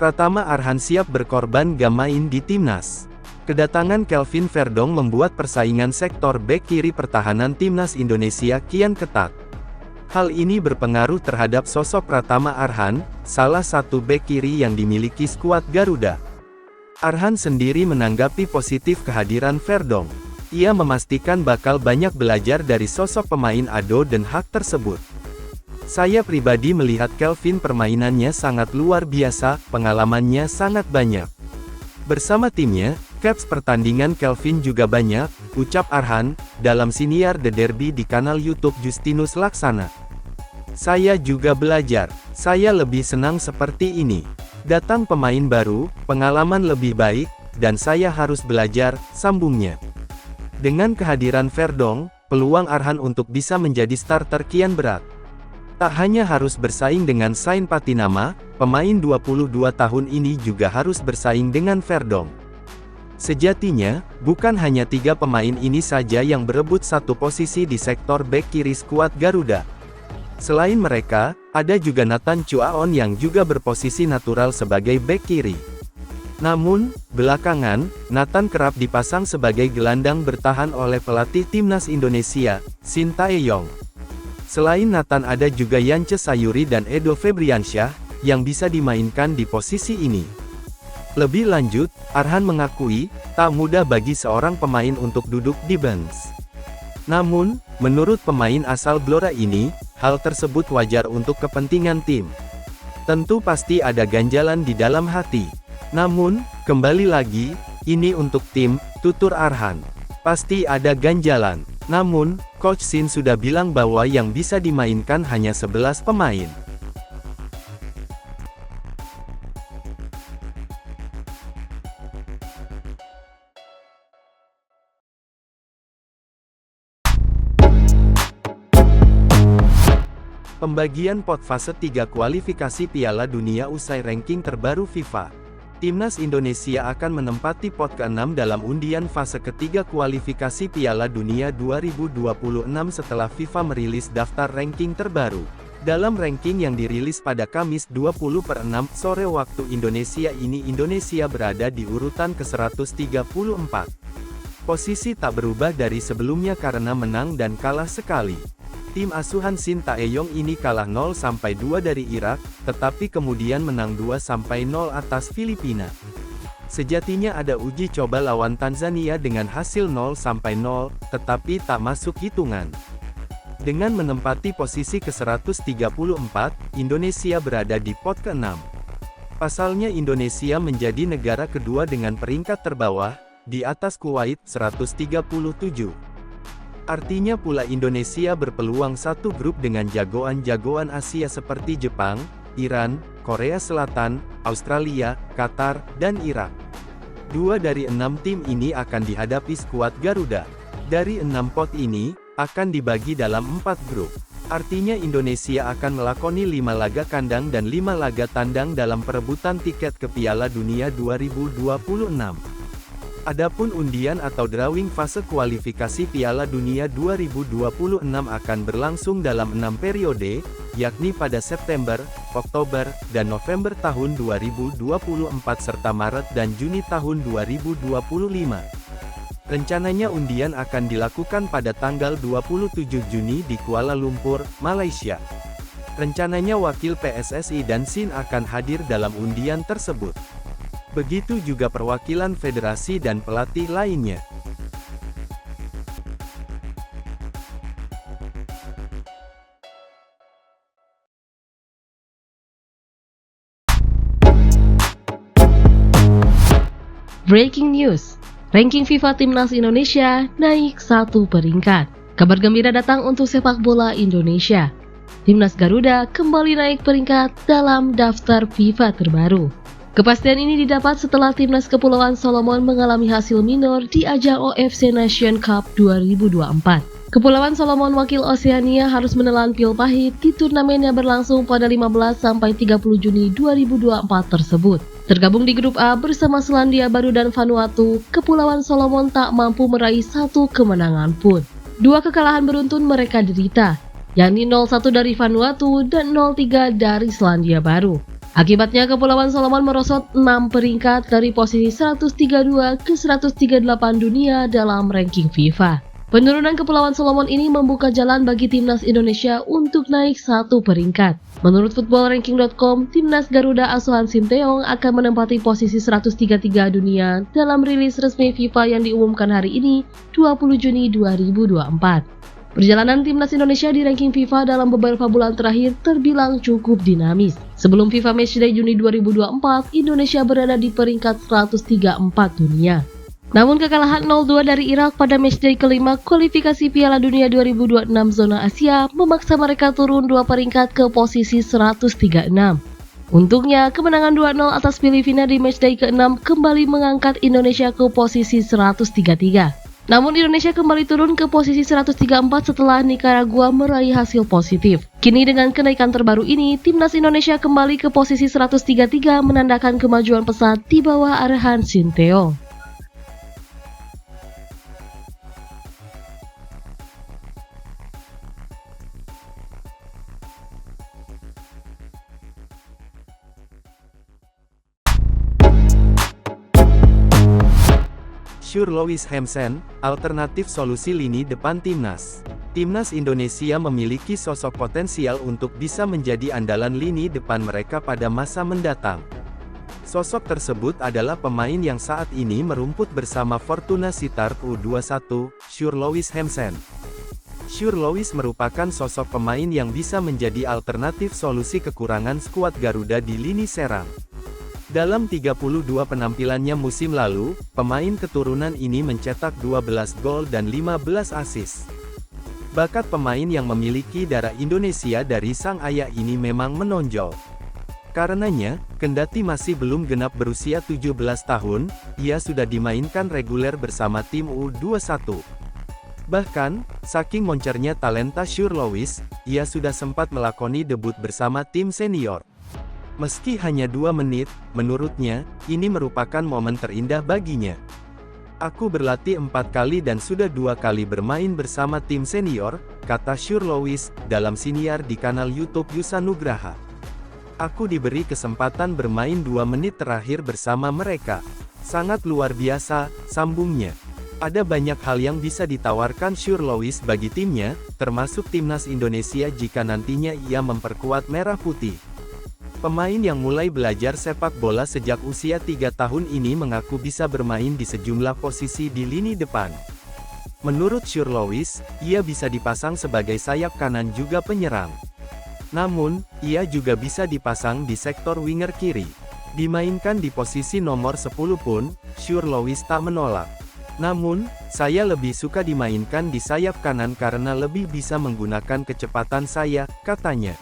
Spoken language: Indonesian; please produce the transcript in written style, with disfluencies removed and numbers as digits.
Pratama Arhan siap berkorban gak main di timnas. Kedatangan Kelvin Verdonk membuat persaingan sektor bek kiri pertahanan timnas Indonesia kian ketat. Hal ini berpengaruh terhadap sosok Pratama Arhan, salah satu bek kiri yang dimiliki skuad Garuda. Arhan sendiri menanggapi positif kehadiran Verdonk. Ia memastikan bakal banyak belajar dari sosok pemain Ado Den Haag tersebut. Saya pribadi melihat Kelvin permainannya sangat luar biasa, pengalamannya sangat banyak. Bersama timnya, caps pertandingan Kelvin juga banyak, ucap Arhan, dalam siniar The Derby di kanal YouTube Justinus Laksana. Saya juga belajar, saya lebih senang seperti ini. Datang pemain baru, pengalaman lebih baik, dan saya harus belajar, sambungnya. Dengan kehadiran Verdonk, peluang Arhan untuk bisa menjadi starter kian berat. Tak hanya harus bersaing dengan Sain Patinama, pemain 22 tahun ini juga harus bersaing dengan Verdonk. Sejatinya, bukan hanya 3 pemain ini saja yang berebut satu posisi di sektor bek kiri skuad Garuda. Selain mereka, ada juga Nathan Chuaon yang juga berposisi natural sebagai bek kiri. Namun, belakangan, Nathan kerap dipasang sebagai gelandang bertahan oleh pelatih timnas Indonesia, Shin Tae-yong. Selain Nathan ada juga Yance Sayuri dan Edo Febriansyah, yang bisa dimainkan di posisi ini. Lebih lanjut, Arhan mengakui, tak mudah bagi seorang pemain untuk duduk di bench. Namun, menurut pemain asal Blora ini, hal tersebut wajar untuk kepentingan tim. Tentu pasti ada ganjalan di dalam hati. Namun, kembali lagi, ini untuk tim, tutur Arhan. Pasti ada ganjalan. Namun, Coach Shin sudah bilang bahwa yang bisa dimainkan hanya 11 pemain. Pembagian pot fase 3 kualifikasi Piala Dunia usai ranking terbaru FIFA. Timnas Indonesia akan menempati pot ke-6 dalam undian fase ketiga kualifikasi Piala Dunia 2026 setelah FIFA merilis daftar ranking terbaru. Dalam ranking yang dirilis pada Kamis 20/6 sore waktu Indonesia ini, Indonesia berada di urutan ke-134. Posisi tak berubah dari sebelumnya karena menang dan kalah sekali. Tim asuhan Shin Tae-yong ini kalah 0-2 dari Irak, tetapi kemudian menang 2-0 atas Filipina. Sejatinya ada uji coba lawan Tanzania dengan hasil 0-0, tetapi tak masuk hitungan. Dengan menempati posisi ke-134, Indonesia berada di pot ke-6. Pasalnya Indonesia menjadi negara kedua dengan peringkat terbawah, di atas Kuwait, 137. Artinya pula Indonesia berpeluang satu grup dengan jagoan-jagoan Asia seperti Jepang, Iran, Korea Selatan, Australia, Qatar, dan Irak. 2 dari 6 tim ini akan dihadapi skuad Garuda. Dari 6 pot ini, akan dibagi dalam 4 grup. Artinya Indonesia akan melakoni 5 laga kandang dan 5 laga tandang dalam perebutan tiket ke Piala Dunia 2026. Adapun undian atau drawing fase kualifikasi Piala Dunia 2026 akan berlangsung dalam 6 periode, yakni pada September, Oktober, dan November tahun 2024 serta Maret dan Juni tahun 2025. Rencananya undian akan dilakukan pada tanggal 27 Juni di Kuala Lumpur, Malaysia. Rencananya wakil PSSI dan Shin akan hadir dalam undian tersebut. Begitu juga perwakilan federasi dan pelatih lainnya. Breaking news, ranking FIFA Timnas Indonesia naik 1 peringkat. Kabar gembira datang untuk sepak bola Indonesia. Timnas Garuda kembali naik peringkat dalam daftar FIFA terbaru. Kepastian ini didapat setelah Timnas Kepulauan Solomon mengalami hasil minor di ajang OFC Nation Cup 2024. Kepulauan Solomon wakil Oseania harus menelan pil pahit di turnamen yang berlangsung pada 15-30 Juni 2024 tersebut. Tergabung di grup A bersama Selandia Baru dan Vanuatu, Kepulauan Solomon tak mampu meraih 1 kemenangan pun. 2 kekalahan beruntun mereka derita, yakni 0-1 dari Vanuatu dan 0-3 dari Selandia Baru. Akibatnya Kepulauan Solomon merosot 6 peringkat dari posisi 132 ke 138 dunia dalam ranking FIFA. Penurunan Kepulauan Solomon ini membuka jalan bagi timnas Indonesia untuk naik 1 peringkat. Menurut footballranking.com, timnas Garuda asuhan Sinteyong akan menempati posisi 133 dunia dalam rilis resmi FIFA yang diumumkan hari ini, 20 Juni 2024. Perjalanan timnas Indonesia di ranking FIFA dalam beberapa bulan terakhir terbilang cukup dinamis. Sebelum FIFA Matchday Juni 2024, Indonesia berada di peringkat 134 dunia. Namun kekalahan 0-2 dari Irak pada matchday kelima kualifikasi Piala Dunia 2026 zona Asia memaksa mereka turun 2 peringkat ke posisi 136. Untungnya, kemenangan 2-0 atas Filipina di matchday ke-6 kembali mengangkat Indonesia ke posisi 133. Namun Indonesia kembali turun ke posisi 134 setelah Nicaragua meraih hasil positif. Kini dengan kenaikan terbaru ini, timnas Indonesia kembali ke posisi 133 menandakan kemajuan pesat di bawah arahan Sinteyong. Shure Lewis Hamsen, alternatif solusi lini depan timnas. Timnas Indonesia memiliki sosok potensial untuk bisa menjadi andalan lini depan mereka pada masa mendatang. Sosok tersebut adalah pemain yang saat ini merumput bersama Fortuna Sittard U21, Shure Lewis Hamsen. Shure Lewis merupakan sosok pemain yang bisa menjadi alternatif solusi kekurangan skuad Garuda di lini serang. Dalam 32 penampilannya musim lalu, pemain keturunan ini mencetak 12 gol dan 15 assist. Bakat pemain yang memiliki darah Indonesia dari sang ayah ini memang menonjol. Karenanya, kendati masih belum genap berusia 17 tahun, ia sudah dimainkan reguler bersama tim U21. Bahkan, saking moncernya talenta Shure Lewis, ia sudah sempat melakoni debut bersama tim senior. Meski hanya 2 menit, menurutnya, ini merupakan momen terindah baginya. Aku berlatih 4 kali dan sudah 2 kali bermain bersama tim senior, kata Shure Lewis, dalam siniar di kanal YouTube Yusa Nugraha. Aku diberi kesempatan bermain 2 menit terakhir bersama mereka. Sangat luar biasa, sambungnya. Ada banyak hal yang bisa ditawarkan Shure Lewis bagi timnya, termasuk timnas Indonesia jika nantinya ia memperkuat Merah Putih. Pemain yang mulai belajar sepak bola sejak usia 3 tahun ini mengaku bisa bermain di sejumlah posisi di lini depan. Menurut Shure Lewis, ia bisa dipasang sebagai sayap kanan juga penyerang. Namun, ia juga bisa dipasang di sektor winger kiri. Dimainkan di posisi nomor 10 pun, Shure Lewis tak menolak. Namun, saya lebih suka dimainkan di sayap kanan karena lebih bisa menggunakan kecepatan saya, katanya.